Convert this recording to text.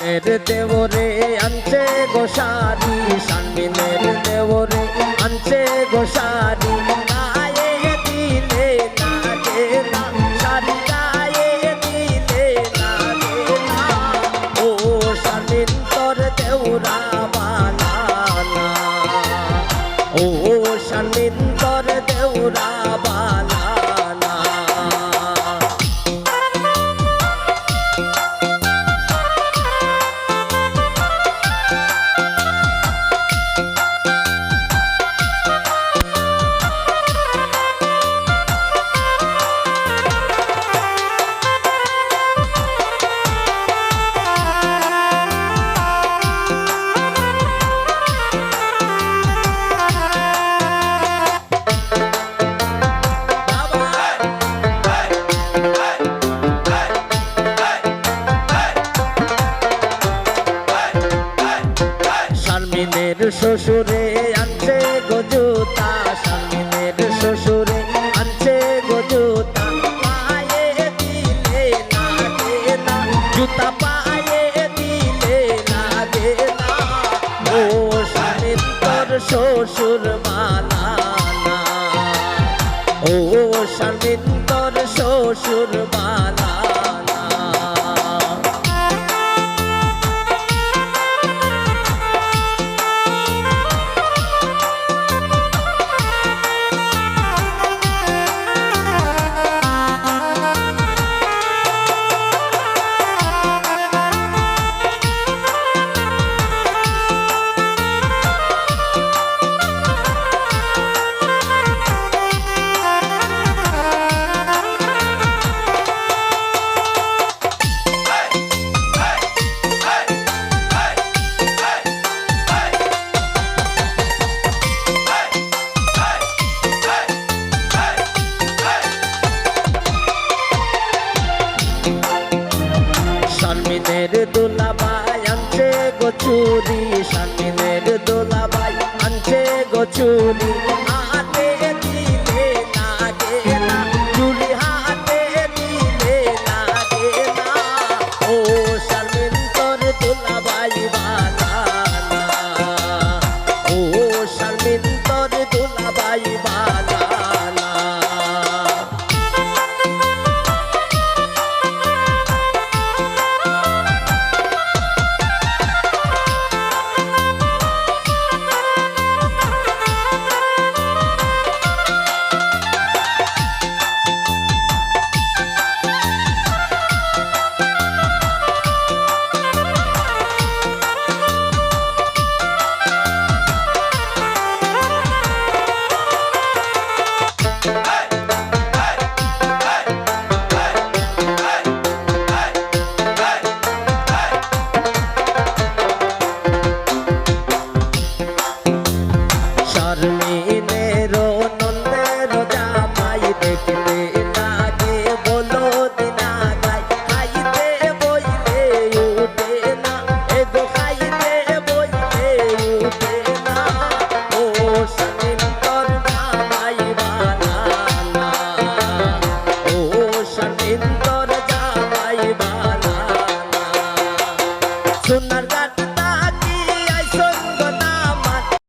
দেবরে আনছে গোসারি, শানবিনের দেবরে আনছে গোসারি। গায়ে দিলে লাগে না শাড়ি, গায়ে দিলে লাগে না। ও শানবিন তোর দেউরা বানানা, ও শানবিন তোর দেউরা বানানা। শানবিনের শ্বশুরে আনছে গজুতা, শানবিনের শ্বশুরে আনছে গজুতা। পায়ে দিলে লাগে না জুতা, পায়ে দিলে লাগে না। ও শানবিন তোর শ্বশুর বানানা, ও শানবিন তোর শ্বশুর বানানা। শানবিনের দোলাবাই আনছে গোচুরি, শানবিনের দোলাবাই আনছে গোচুরি।